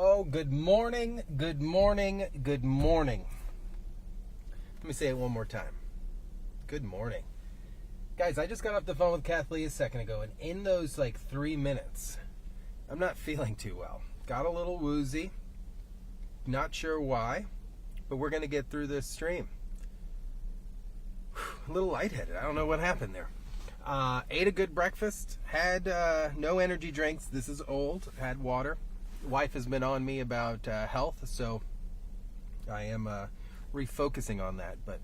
Oh, good morning, good morning, good morning. Let me say it one more time. Good morning. Guys, I just got off the phone with Kathleen a second ago, and in those 3 minutes, I'm not feeling too well. Got a little woozy. Not sure why, but we're going to get through this stream. A little lightheaded. I don't know what happened there. Ate a good breakfast. Had no energy drinks. This is old. Had water. Wife has been on me about health, so I am refocusing on that. But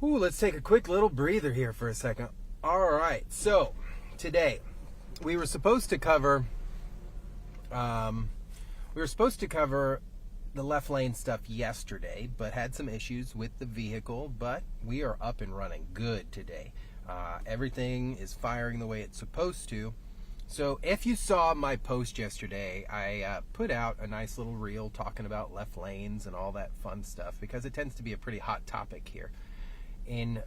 let's take a quick little breather here for a second. All right, so today we were supposed to cover the left lane stuff yesterday, but had some issues with the vehicle. But we are up and running good today. Everything is firing the way it's supposed to. So if you saw my post yesterday, I put out a nice little reel talking about left lanes and all that fun stuff, because it tends to be a pretty hot topic here in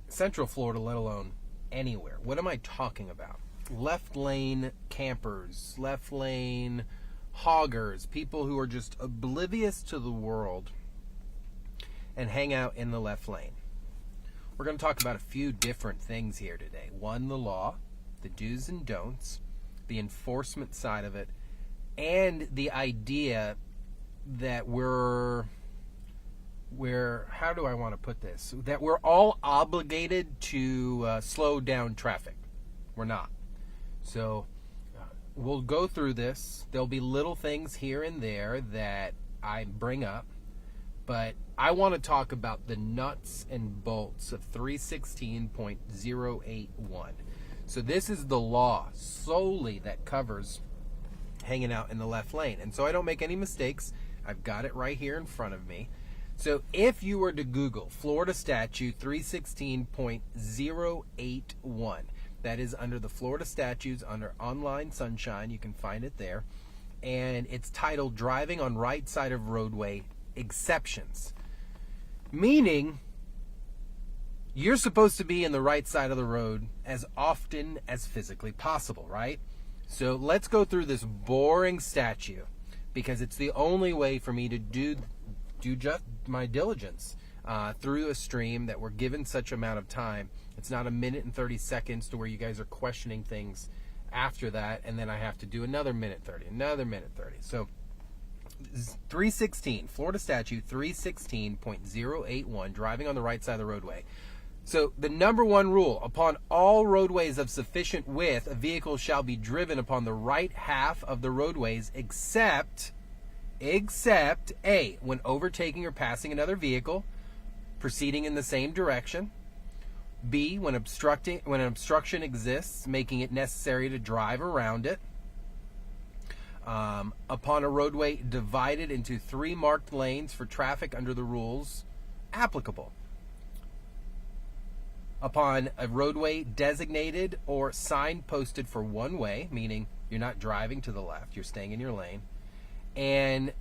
Central Florida, let alone anywhere. What am I talking about? Left lane campers, left lane hoggers, people who are just oblivious to the world and hang out in the left lane. We're going to talk about a few different things here today. One, the law, the do's and don'ts, the enforcement side of it, and the idea that we're how do I want to put this? That we're all obligated to slow down traffic. We're not. So we'll go through this. There'll be little things here and there that I bring up, but I want to talk about the nuts and bolts of 316.081. So this is the law solely that covers hanging out in the left lane. And so I don't make any mistakes. I've got it right here in front of me. So if you were to Google Florida Statute 316.081, that is under the Florida Statutes under Online Sunshine. You can find it there. And it's titled Driving on Right Side of Roadway Exceptions. Meaning, you're supposed to be in the right side of the road as often as physically possible, right? So let's go through this boring statute, because it's the only way for me to do just my diligence through a stream that we're given such amount of time. It's not a minute and 30 seconds to where you guys are questioning things after that, and then I have to do another minute 30, another minute 30. So 316, Florida Statute 316.081, driving on the right side of the roadway. So the number one rule: upon all roadways of sufficient width, a vehicle shall be driven upon the right half of the roadways except A, when overtaking or passing another vehicle proceeding in the same direction; B, when an obstruction exists, making it necessary to drive around it; upon a roadway divided into 3 marked lanes for traffic under the rules applicable; upon a roadway designated or sign posted for one way, meaning you're not driving to the left, you're staying in your lane; and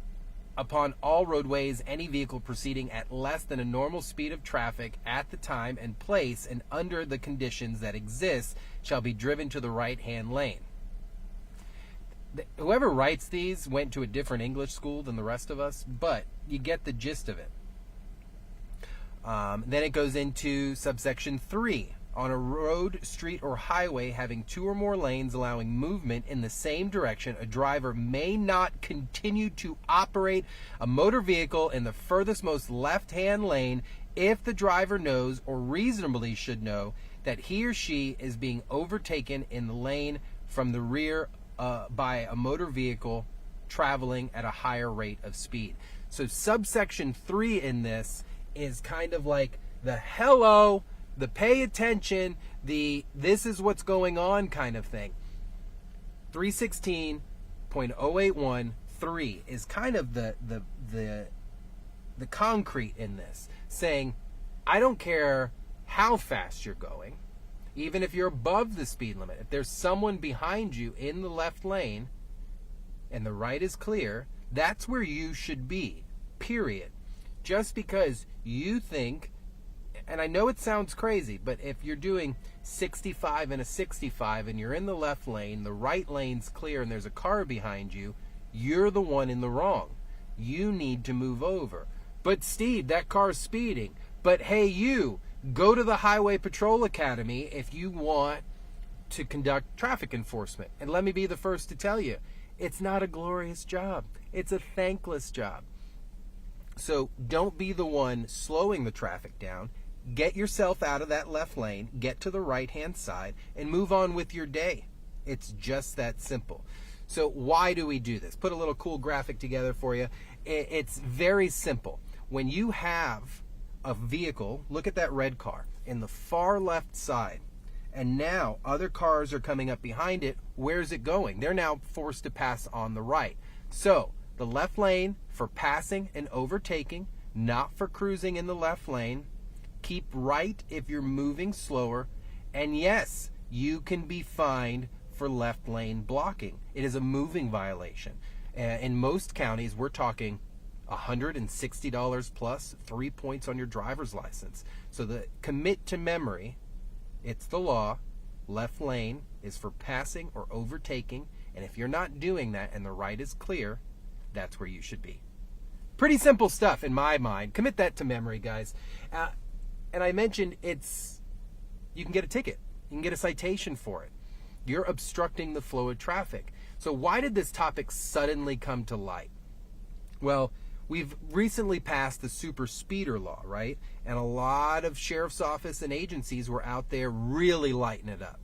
upon all roadways, any vehicle proceeding at less than a normal speed of traffic at the time and place and under the conditions that exist shall be driven to the right-hand lane. Whoever writes these went to a different English school than the rest of us, but you get the gist of it. Then it goes into subsection 3. On a road, street, or highway having 2 or more lanes allowing movement in the same direction, a driver may not continue to operate a motor vehicle in the furthest most left-hand lane if the driver knows, or reasonably should know, that he or she is being overtaken in the lane from the rear by a motor vehicle traveling at a higher rate of speed. So subsection 3 in this is kind of like the hello, the pay attention, the this is what's going on kind of thing. 316.081.3 is kind of the concrete in this, saying I don't care how fast you're going, even if you're above the speed limit. If there's someone behind you in the left lane and the right is clear, that's where you should be, period. Just because you think, and I know it sounds crazy, but if you're doing 65 and a 65 and you're in the left lane, the right lane's clear and there's a car behind you, You're the one in the wrong. You need to move over. But Steve, that car's speeding. But hey, you, go to the Highway Patrol Academy if you want to conduct traffic enforcement. And let me be the first to tell you, it's not a glorious job. It's a thankless job. So don't be the one slowing the traffic down. Get yourself out of that left lane, get to the right-hand side, and move on with your day. It's just that simple. So why do we do this? Put a little cool graphic together for you. It's very simple. When you have a vehicle, look at that red car in the far left side, and now other cars are coming up behind it. Where's it going? They're now forced to pass on the right. So the left lane for passing and overtaking, not for cruising in the left lane. Keep right if you're moving slower. And yes, you can be fined for left lane blocking. It is a moving violation. In most counties, we're talking $160 plus, 3 points on your driver's license. So commit to memory, it's the law. Left lane is for passing or overtaking. And if you're not doing that and the right is clear, that's where you should be. Pretty simple stuff in my mind. Commit that to memory, guys. And I mentioned you can get a ticket. You can get a citation for it. You're obstructing the flow of traffic. So why did this topic suddenly come to light? Well, we've recently passed the super speeder law, right? And a lot of sheriff's office and agencies were out there really lighting it up.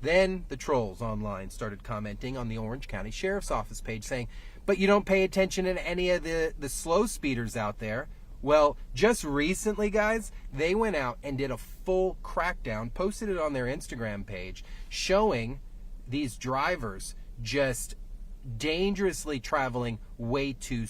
Then the trolls online started commenting on the Orange County Sheriff's Office page saying, but you don't pay attention to any of the slow speeders out there. Well, just recently, guys, they went out and did a full crackdown, posted it on their Instagram page, showing these drivers just dangerously traveling way too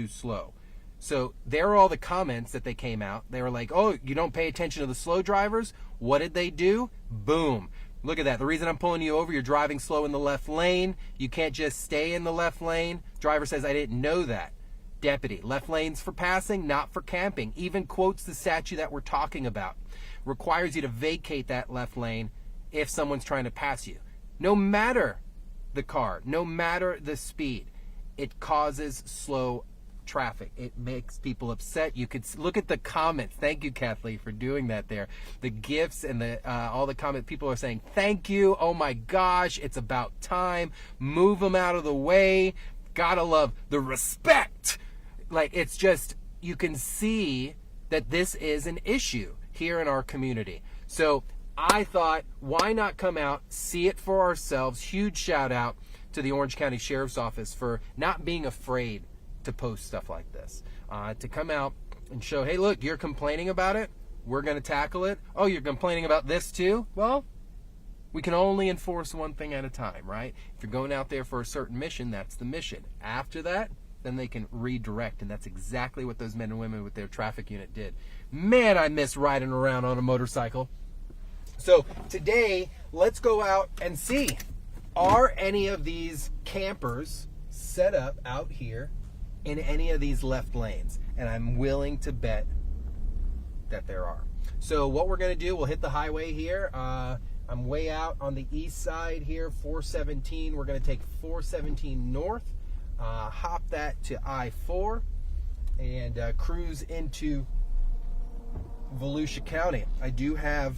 slow. So there are all the comments that they came out. They were like, oh, you don't pay attention to the slow drivers? What did they do? Boom. Look at that. The reason I'm pulling you over, you're driving slow in the left lane. You can't just stay in the left lane. Driver says, I didn't know that. Deputy, left lane's for passing, not for camping. Even quotes the statute that we're talking about. Requires you to vacate that left lane if someone's trying to pass you. No matter the car, no matter the speed, it causes slow traffic. It makes people upset. You could look at the comments. Thank you, Kathleen, for doing that there. The gifts and all the comments, people are saying, thank you. Oh my gosh, it's about time. Move them out of the way. Gotta love the respect. Like, it's just, you can see that this is an issue here in our community. So I thought, why not come out, see it for ourselves? Huge shout out to the Orange County Sheriff's Office for not being afraid to post stuff like this. To come out and show, hey, look, you're complaining about it. We're going to tackle it. Oh, you're complaining about this too? Well, we can only enforce one thing at a time, right? If you're going out there for a certain mission, that's the mission. After that, then they can redirect, and that's exactly what those men and women with their traffic unit did. Man, I miss riding around on a motorcycle. So today, let's go out and see, are any of these campers set up out here in any of these left lanes? And I'm willing to bet that there are. So what we're going to do, we'll hit the highway here. I'm way out on the east side here, 417. We're going to take 417 north. Hop that to I-4 and cruise into Volusia County. I do have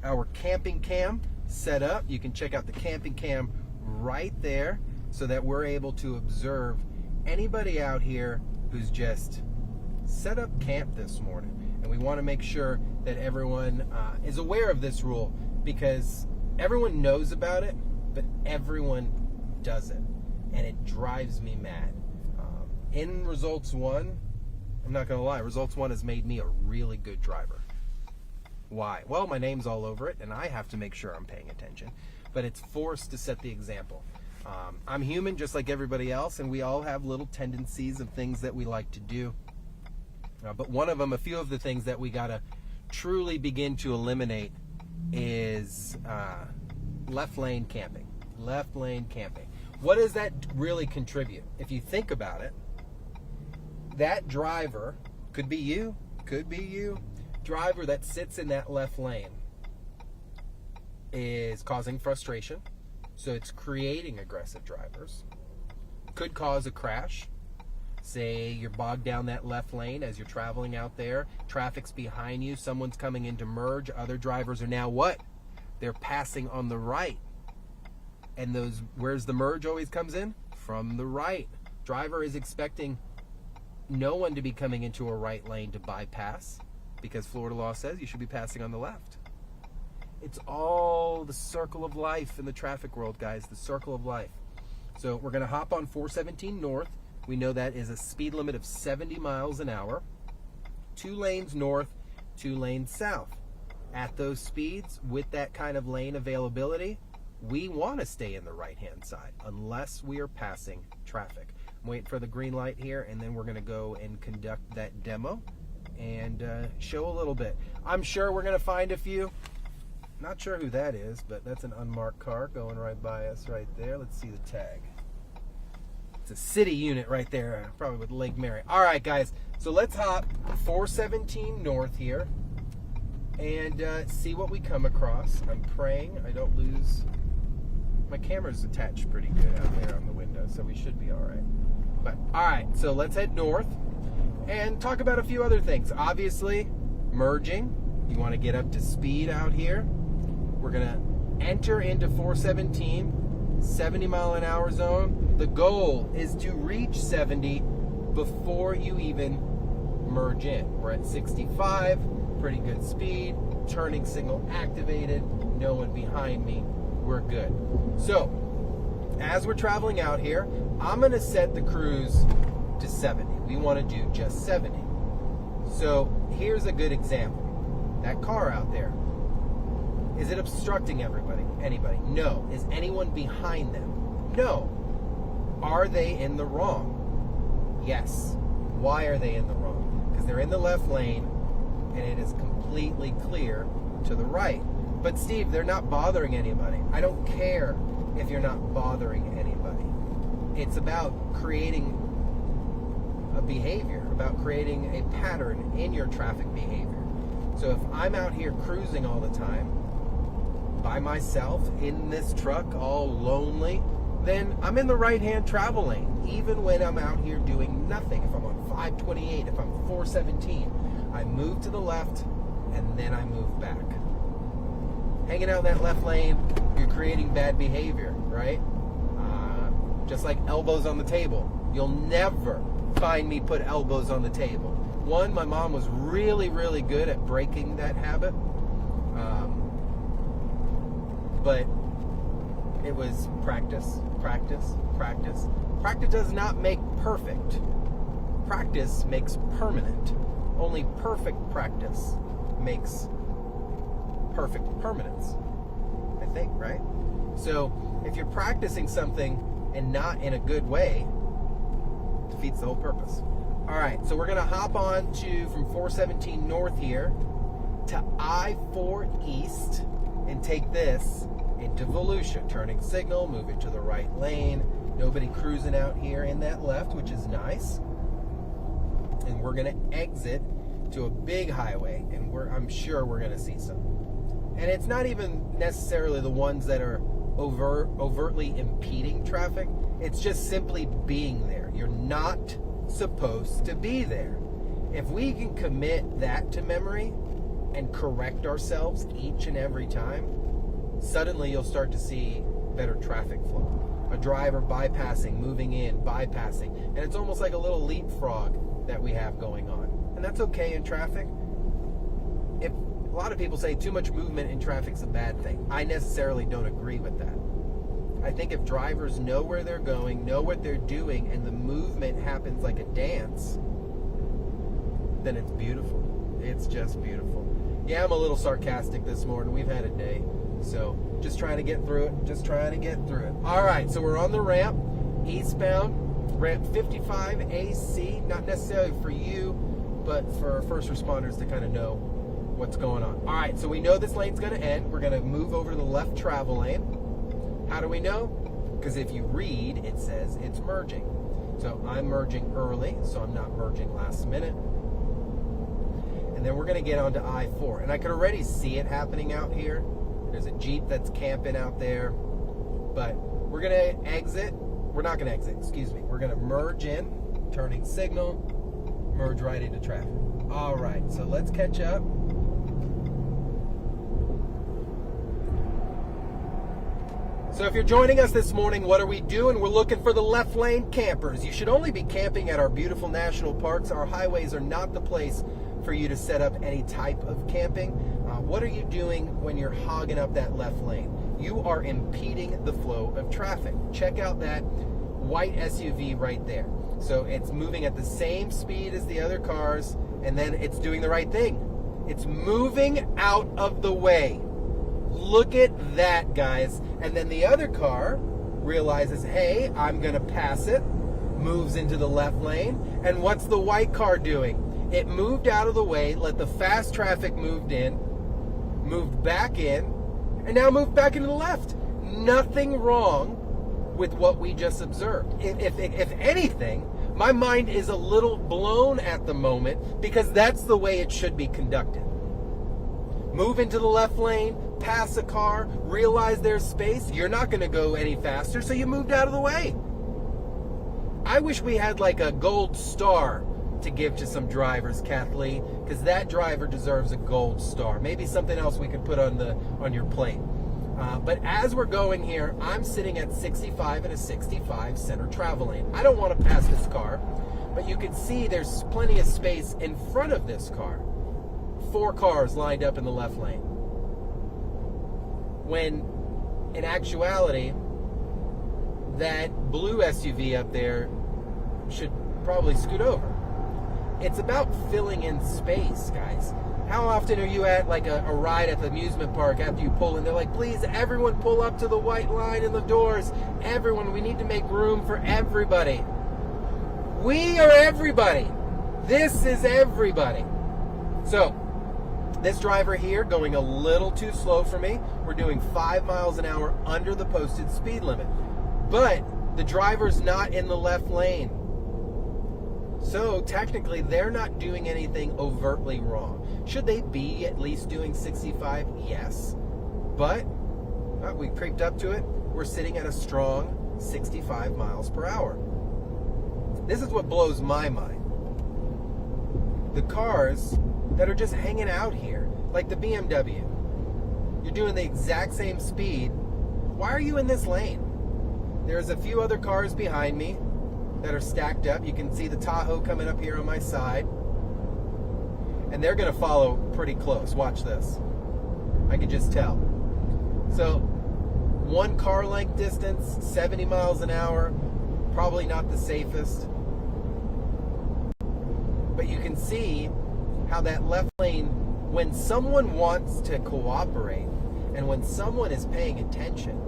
our camping cam set up. You can check out the camping cam right there so that we're able to observe anybody out here who's just set up camp this morning. And we want to make sure that everyone is aware of this rule, because everyone knows about it, but everyone doesn't. And it drives me mad. In Results 1, I'm not going to lie, Results 1 has made me a really good driver. Why? Well, my name's all over it, and I have to make sure I'm paying attention. But it's forced to set the example. I'm human just like everybody else, and we all have little tendencies of things that we like to do. But one of them, a few of the things that we got to truly begin to eliminate is left lane camping. Left lane camping. What does that really contribute? If you think about it, that driver, could be you, driver that sits in that left lane is causing frustration. So it's creating aggressive drivers. could cause a crash. Say you're bogged down that left lane as you're traveling out there. Traffic's behind you. Someone's coming in to merge. Other drivers are now what? They're passing on the right. And where's the merge always comes in? From the right. Driver is expecting no one to be coming into a right lane to bypass, because Florida law says you should be passing on the left. It's all the circle of life in the traffic world, guys, the circle of life. So we're going to hop on 417 North. We know that is a speed limit of 70 miles an hour. 2 lanes north, 2 lanes south. At those speeds, with that kind of lane availability, we want to stay in the right-hand side unless we are passing traffic. I'm waiting for the green light here, and then we're going to go and conduct that demo and show a little bit. I'm sure we're going to find a few. Not sure who that is, but that's an unmarked car going right by us right there. Let's see the tag. It's a city unit right there, probably with Lake Mary. All right, guys, so let's hop 417 North here and see what we come across. I'm praying I don't lose. My camera's attached pretty good out there on the window, so we should be all right. But all right, so let's head north and talk about a few other things. Obviously, merging. You want to get up to speed out here. We're going to enter into 417, 70 mile an hour zone. The goal is to reach 70 before you even merge in. We're at 65, pretty good speed, turning signal activated, no one behind me, we're good. So, as we're traveling out here, I'm going to set the cruise to 70. We want to do just 70. So, here's a good example. That car out there, is it obstructing anybody? No. Is anyone behind them? No. Are they in the wrong? Yes. Why are they in the wrong? Because they're in the left lane and it is completely clear to the right. But Steve, they're not bothering anybody. I don't care if you're not bothering anybody. It's about creating a behavior, about creating a pattern in your traffic behavior. So if I'm out here cruising all the time by myself in this truck all lonely, then I'm in the right-hand travel lane, even when I'm out here doing nothing. If I'm on 528, if I'm 417, I move to the left and then I move back. Hanging out in that left lane, you're creating bad behavior, right? Just like elbows on the table. You'll never find me put elbows on the table. One, my mom was really, really good at breaking that habit. But it was practice. Practice does not make perfect. Practice makes permanent. Only perfect practice makes perfect permanence, I think, right? So if you're practicing something and not in a good way, it defeats the whole purpose. All right, so we're going to hop on from 417 North here to I-4 East and take this into Volusia. Turning signal, moving to the right lane. Nobody cruising out here in that left, which is nice. And we're going to exit to a big highway, and I'm sure we're going to see some. And it's not even necessarily the ones that are overtly impeding traffic. It's just simply being there. You're not supposed to be there. If we can commit that to memory and correct ourselves each and every time, suddenly you'll start to see better traffic flow. A driver bypassing, moving in, bypassing. And it's almost like a little leapfrog that we have going on. And that's okay in traffic. If a lot of people say too much movement in traffic is a bad thing. I necessarily don't agree with that. I think if drivers know where they're going, know what they're doing, and the movement happens like a dance, then it's beautiful. It's just beautiful. Yeah, I'm a little sarcastic this morning. We've had a day. So just trying to get through it. All right, so we're on the ramp, eastbound, ramp 55 AC, not necessarily for you, but for first responders to kind of know what's going on. All right, so we know this lane's going to end. We're going to move over to the left travel lane. How do we know? Because if you read, it says it's merging. So I'm merging early, so I'm not merging last minute. And then we're going to get onto I-4. And I can already see it happening out here. There's a Jeep that's camping out there. But we're going to exit we're not going to exit, excuse me. We're going to merge in, turning signal, merge right into traffic. All right, so let's catch up. So if you're joining us this morning, what are we doing? We're looking for the left lane campers. You should only be camping at our beautiful national parks. Our highways are not the place for you to set up any type of camping. What are you doing when you're hogging up that left lane? You are impeding the flow of traffic. Check out that white SUV right there. So it's moving at the same speed as the other cars, and then it's doing the right thing. It's moving out of the way. Look at that, guys. And then the other car realizes, hey, I'm going to pass it, moves into the left lane. And what's the white car doing? It moved out of the way, let the fast traffic moved in, moved back in, and now moved back into the left. Nothing wrong with what we just observed. If anything, my mind is a little blown at the moment because that's the way it should be conducted. Move into the left lane, pass a car, realize there's space. You're not going to go any faster, so you moved out of the way. I wish we had like a gold star to give to some drivers, Kathleen, because that driver deserves a gold star. Maybe something else we could put on your plate. But as we're going here, I'm sitting at 65 and a 65 center travel lane. I don't want to pass this car, but you can see there's plenty of space in front of this car. 4 cars lined up in the left lane. When in actuality, that blue SUV up there should probably scoot over. It's about filling in space, guys. How often are you at like a ride at the amusement park after you pull in? They're like, please, everyone pull up to the white line in the doors. Everyone, we need to make room for everybody. We are everybody. This is everybody. So, this driver here going a little too slow for me. We're doing 5 miles an hour under the posted speed limit. But the driver's not in the left lane. So technically, they're not doing anything overtly wrong. Should they be at least doing 65? Yes. But we creeped up to it. We're sitting at a strong 65 miles per hour. This is what blows my mind. The cars that are just hanging out here, like the BMW, you're doing the exact same speed. Why are you in this lane? There's a few other cars behind me that are stacked up. You can see the Tahoe coming up here on my side. And they're going to follow pretty close. Watch this. I can just tell. So, 1 car length distance, 70 miles an hour. Probably not the safest. But you can see how that left lane, when someone wants to cooperate and when someone is paying attention,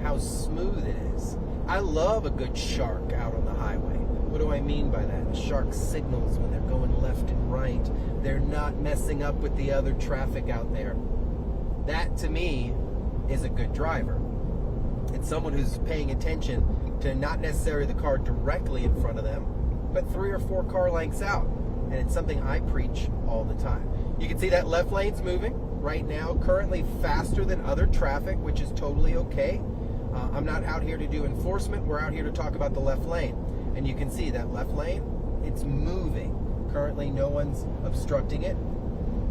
how smooth it is. I love a good shark out on the highway. What do I mean by that? A shark signals when they're going left and right. They're not messing up with the other traffic out there. That, to me, is a good driver. It's someone who's paying attention to not necessarily the car directly in front of them, but 3 or 4 car lengths out. And it's something I preach all the time. You can see that left lane's moving right now, currently faster than other traffic, which is totally okay. I'm not out here to do enforcement. We're out here to talk about the left lane. And you can see that left lane, it's moving. Currently, no one's obstructing it.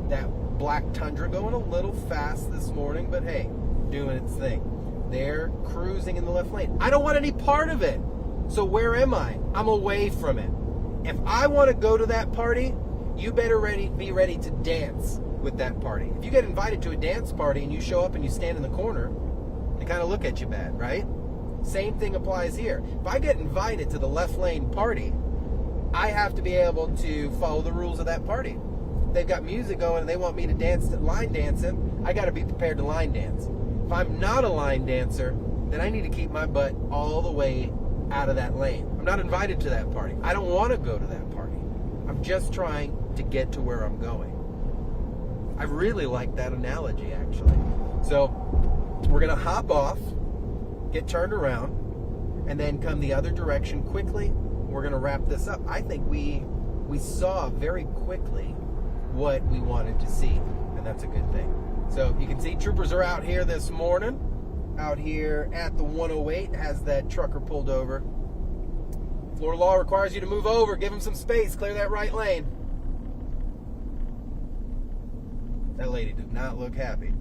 That black Tundra going a little fast this morning, but hey, doing its thing. They're cruising in the left lane. I don't want any part of it. So where am I? I'm away from it. If I want to go to that party, you better be ready to dance with that party. If you get invited to a dance party and you show up and you stand in the corner, they kind of look at you bad, right? Same thing applies here. If I get invited to the left lane party, I have to be able to follow the rules of that party. If they've got music going and they want me to dance, line dancing, I got to be prepared to line dance. If I'm not a line dancer, then I need to keep my butt all the way out of that lane. I'm not invited to that party. I don't want to go to that party. I'm just trying to get to where I'm going. I really like that analogy, actually. So we're going to hop off, get turned around, and then come the other direction quickly. We're going to wrap this up. I think we saw very quickly what we wanted to see, and that's a good thing. So you can see troopers are out here this morning. out here at the 108 has that trucker pulled over. Florida law requires you to move over, give him some space, clear that right lane. That lady did not look happy.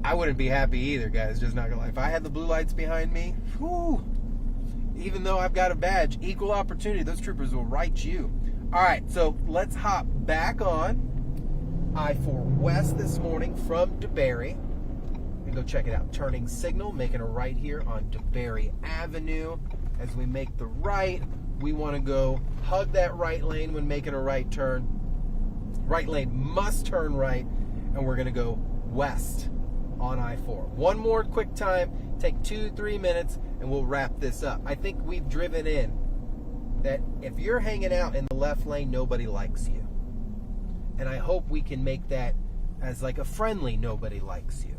I wouldn't be happy either, guys, just not gonna lie. If I had the blue lights behind me, whew, even though I've got a badge, equal opportunity, those troopers will write you. All right, so let's hop back on I-4 West this morning from DeBerry and go check it out. Turning signal, making a right here on DeBerry Avenue. As we make the right, we want to go hug that right lane when making a right turn. Right lane must turn right, and we're going to go west on I-4. One more quick time, take 2-3 minutes, and we'll wrap this up. I think we've driven in that if you're hanging out in the left lane, nobody likes you. And I hope we can make that as like a friendly nobody likes you.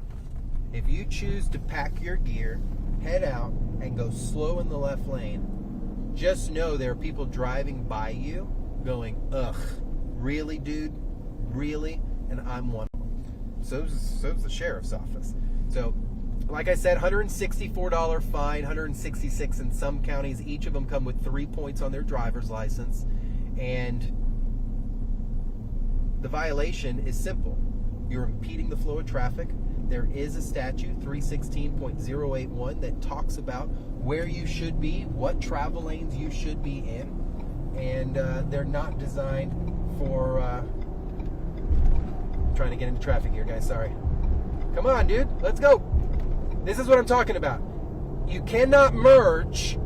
If you choose to pack your gear, head out, and go slow in the left lane, just know there are people driving by you going, ugh, really, dude? Really? And I'm one of them. So's the sheriff's office. So, like I said, $164 fine, $166 in some counties. Each of them come with 3 points on their driver's license. And the violation is simple. You're impeding the flow of traffic. There is a statute, 316.081, that talks about where you should be, what travel lanes you should be in. And they're not designed for... trying to get into traffic here, guys, sorry. Come on, dude, let's go. This is what I'm talking about. You cannot merge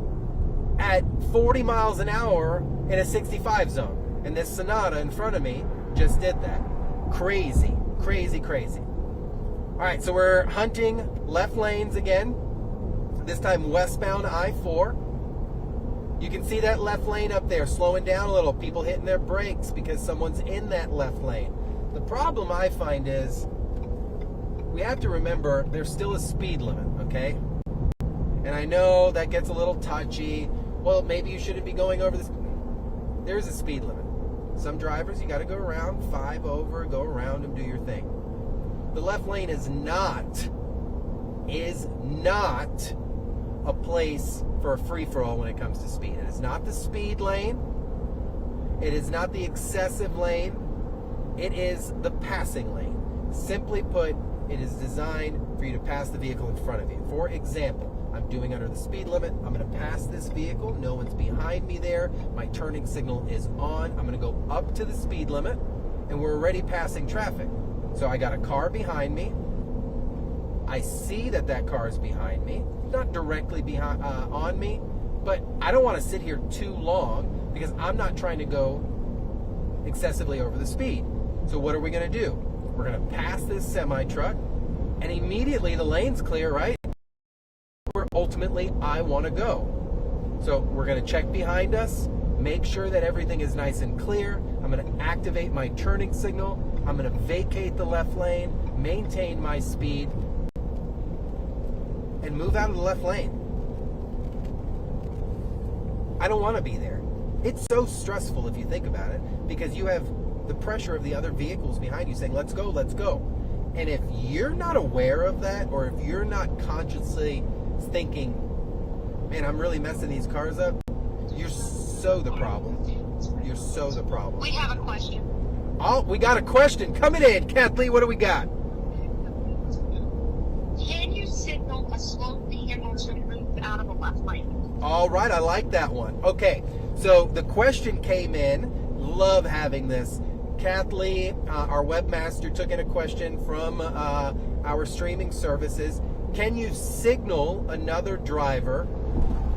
at 40 miles an hour in a 65 zone. And this Sonata in front of me just did that. Crazy, crazy, crazy. All right, so we're hunting left lanes again. This time westbound I-4. You can see that left lane up there slowing down a little. People hitting their brakes because someone's in that left lane. The problem I find is we have to remember there's still a speed limit, okay? And I know that gets a little touchy. Well, maybe you shouldn't be going over this. There's a speed limit. Some drivers, you got to go around, 5 over, go around them, do your thing. The left lane is not a place for a free-for-all when it comes to speed. It is not the speed lane. It is not the excessive lane. It is the passing lane. Simply put, it is designed for you to pass the vehicle in front of you. For example, I'm doing under the speed limit. I'm going to pass this vehicle. No one's behind me there. My turning signal is on. I'm going to go up to the speed limit, and we're already passing traffic. So I got a car behind me. I see that that car is behind me, not directly behind on me, but I don't want to sit here too long because I'm not trying to go excessively over the speed. So what are we going to do? We're going to pass this semi-truck, and immediately the lane's clear, right? Where ultimately I want to go. So we're going to check behind us, make sure that everything is nice and clear. I'm going to activate my turning signal. I'm going to vacate the left lane, maintain my speed, and move out of the left lane. I don't want to be there. It's so stressful if you think about it, because you have the pressure of the other vehicles behind you saying, let's go, let's go. And if you're not aware of that, or if you're not consciously thinking, man, I'm really messing these cars up, you're so the problem. You're so the problem. We have a question. Oh, we got a question. Coming in. Kathleen, what do we got? Can you signal a slow vehicle to move out of the left lane? All right, I like that one. Okay, so the question came in. Love having this. Kathleen, our webmaster, took in a question from our streaming services. Can you signal another driver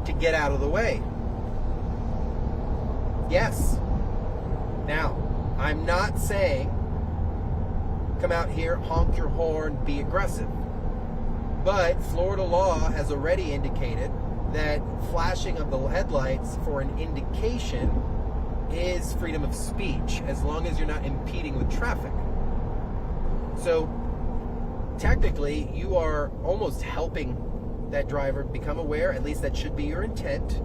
to get out of the way? Yes. Now, I'm not saying come out here, honk your horn, be aggressive. But Florida law has already indicated that flashing of the headlights for an indication is freedom of speech, as long as you're not impeding with traffic. So technically, you are almost helping that driver become aware. At least that should be your intent.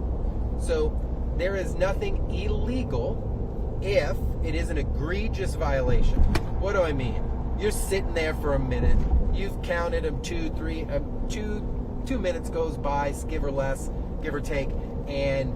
So there is nothing illegal if it is an egregious violation. What do I mean? You're sitting there for a minute. you've counted them 2 minutes goes by, give or less, give or take, and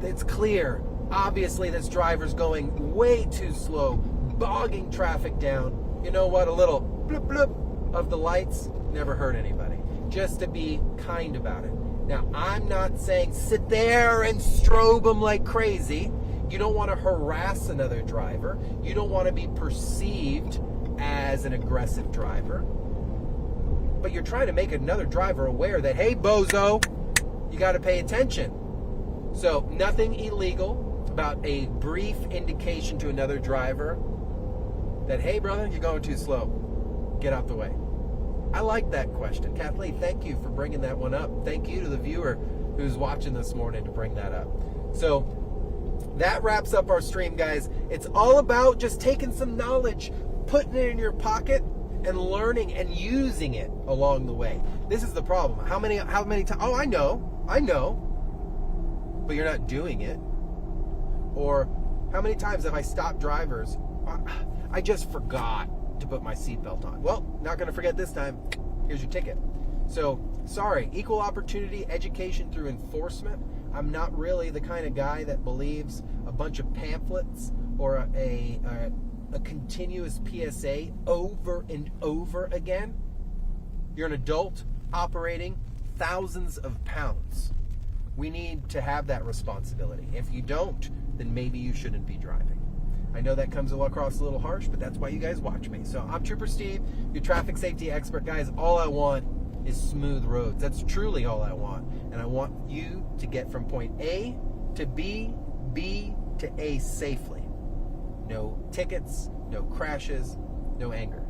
it's clear. Obviously, this driver's going way too slow, bogging traffic down. You know what? A little bloop bloop of the lights never hurt anybody. Just to be kind about it. Now, I'm not saying sit there and strobe them like crazy. You don't want to harass another driver. You don't want to be perceived as an aggressive driver. But you're trying to make another driver aware that, hey, bozo, you got to pay attention. So, nothing illegal about a brief indication to another driver that, hey, brother, you're going too slow. Get out the way. I like that question. Kathleen, thank you for bringing that one up. Thank you to the viewer who's watching this morning to bring that up. So that wraps up our stream, guys. It's all about just taking some knowledge, putting it in your pocket, and learning and using it along the way. This is the problem. How many times? Oh, I know. But you're not doing it. Or how many times have I stopped drivers? I just forgot to put my seatbelt on. Well, not going to forget this time. Here's your ticket. So, sorry, equal opportunity education through enforcement. I'm not really the kind of guy that believes a bunch of pamphlets or a continuous PSA over and over again. You're an adult operating thousands of pounds. We need to have that responsibility. If you don't, then maybe you shouldn't be driving. I know that comes across a little harsh, but that's why you guys watch me. So I'm Trooper Steve, your traffic safety expert. Guys, all I want is smooth roads. That's truly all I want. And I want you to get from point A to B, B to A safely. No tickets, no crashes, no anger.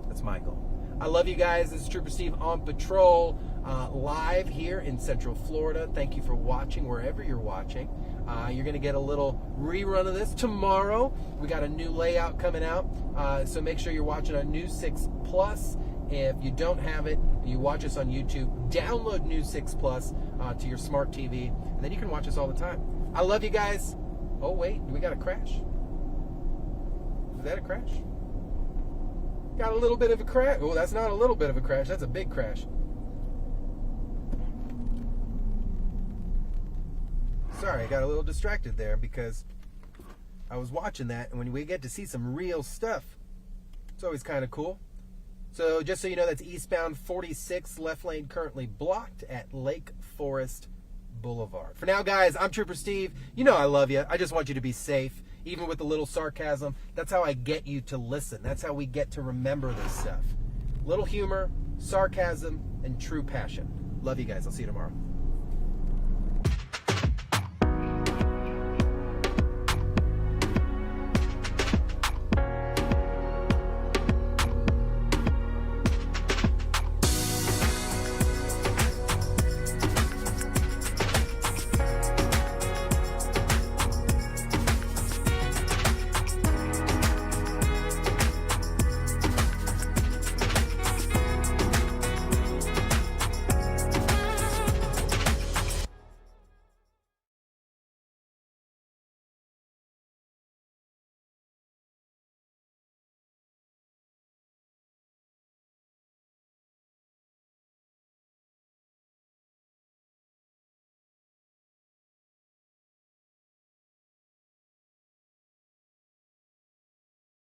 That's my goal. I love you guys. This is Trooper Steve on patrol, live here in Central Florida. Thank you for watching wherever you're watching. You're going to get a little rerun of this tomorrow. We got a new layout coming out, so make sure you're watching on News 6 Plus. If you don't have it, you watch us on YouTube, download News 6 Plus to your smart TV, and then you can watch us all the time. I love you guys. Oh, wait, we got a crash. Is that a crash? Got a little bit of a crash. Oh, that's not a little bit of a crash. That's a big crash. Sorry, I got a little distracted there because I was watching that, and when we get to see some real stuff, it's always kind of cool. So just so you know, that's eastbound 46, left lane currently blocked at Lake Forest Boulevard. For now, guys, I'm Trooper Steve. You know I love you. I just want you to be safe, even with a little sarcasm. That's how I get you to listen. That's how we get to remember this stuff. Little humor, sarcasm, and true passion. Love you guys. I'll see you tomorrow.